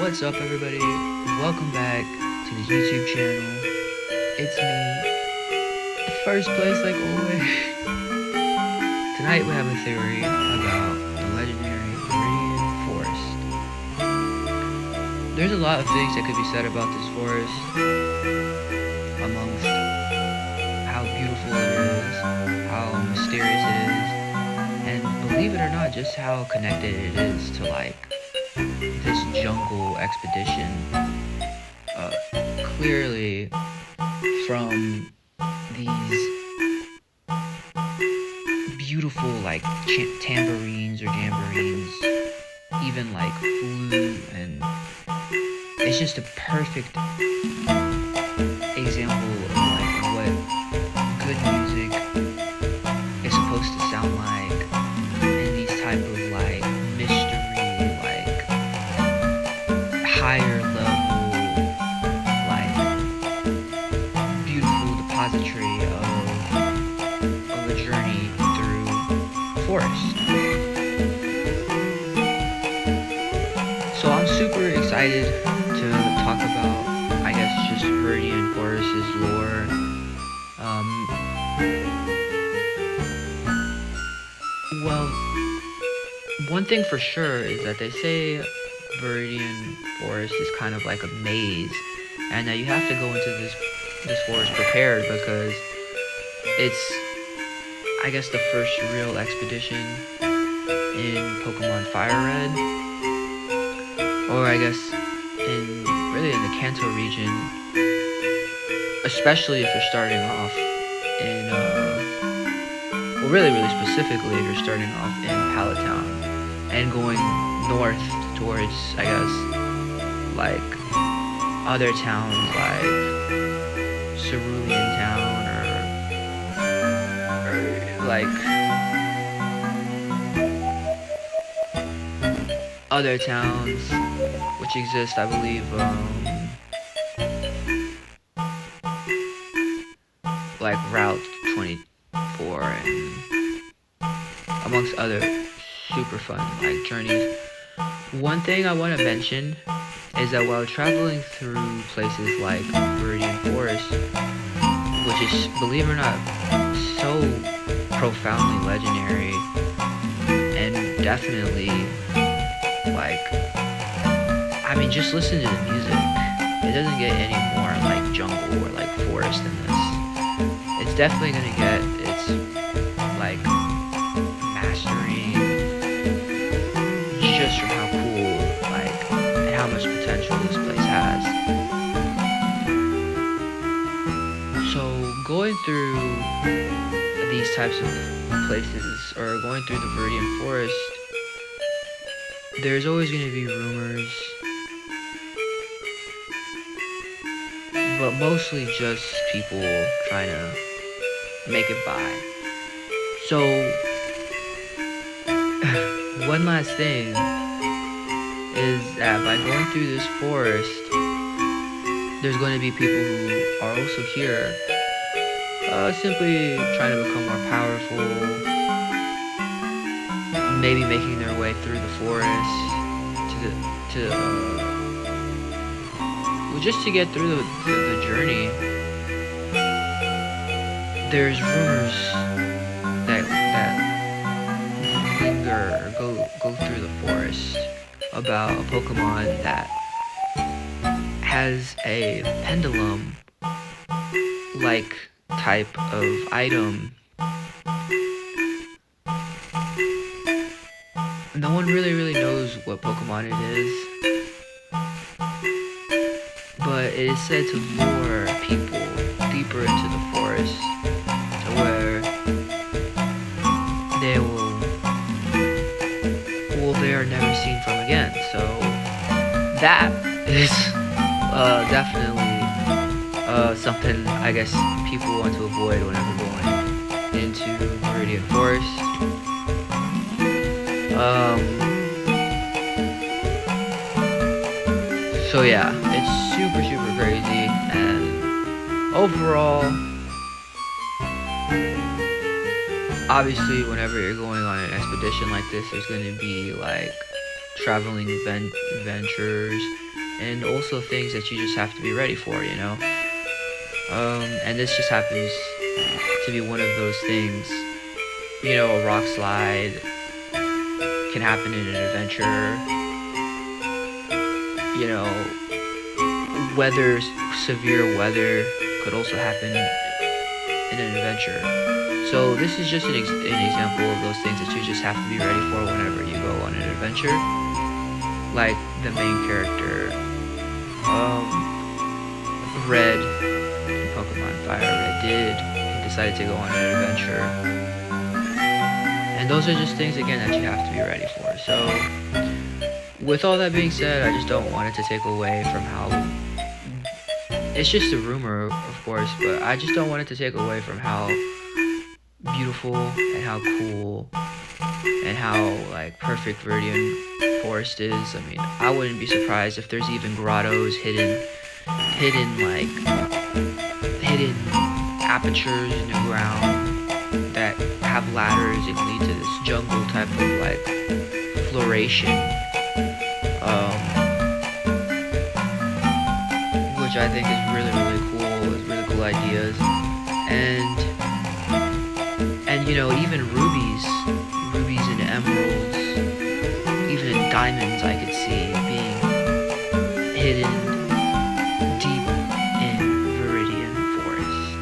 What's up, everybody? Welcome back to the YouTube channel. It's me, first place like always. Tonight we have a theory about the legendary Viridian forest. There's a lot of things that could be said about this forest, amongst how beautiful it is, how mysterious it is, and believe it or not, just how connected it is to this jungle expedition. Clearly from these beautiful tambourines or jamboreens, even flute, and it's just a perfect example of what good music is supposed to sound like in these type of mystery, higher level, beautiful depository of a journey through forest. So I'm super excited to talk about, I guess, just Viridian Forest's lore. Well, one thing for sure is that they say Viridian Forest is kind of like a maze, and that you have to go into this forest prepared, because it's, I guess, the first real expedition in Pokemon Fire Red, or I guess in the Kanto region, especially if you're starting off in really specifically if you're starting off in Palatown and going north towards, I guess, other towns like Cerulean Town, or other towns which exist, I believe, Route 24 and amongst other super fun journeys. One thing I want to mention is that while traveling through places like Viridian Forest, which is, believe it or not, so profoundly legendary, and definitely, just listen to the music. It doesn't get any more jungle or forest than this. It's definitely gonna get its mastering just from how cool and how much potential this place has. So going through these types of places, or going through the Viridian Forest, there's always going to be rumors, but mostly just people trying to make it by. So one last thing is that by going through this forest, there's going to be people who are also here, simply trying to become more powerful, maybe making their way through the forest just to get through the journey. There's rumors that linger or go through the forest about a Pokemon that has a pendulum type of item. No one really knows what Pokemon it is, but it is said to lure people deeper into the forest, to where they are never seen from again. So that is definitely something I guess people want to avoid whenever going into Viridian Forest. So yeah, it's super crazy, and overall, obviously whenever you're going on an expedition like this, there's going to be traveling ventures, and also things that you just have to be ready for, you know. And this just happens to be one of those things. You know, a rock slide can happen in an adventure. You know, weather, severe weather could also happen in an adventure. So this is just an example of those things that you just have to be ready for whenever you go on an adventure. Like the main character, Red in Pokemon Fire Red he decided to go on an adventure. And those are just things, again, that you have to be ready for. So, with all that being said, I just don't want it to take away from how... It's just a rumor, of course, but I just don't want it to take away from how beautiful and how cool and how, like, perfect Viridian Forest is. I mean, I wouldn't be surprised if there's even grottos, hidden apertures in the ground that have ladders and lead to this jungle type of like floration, which I think is really cool. It's really cool ideas, and you know, even rubies and emeralds, even diamonds I could see being hidden deep in Viridian Forest.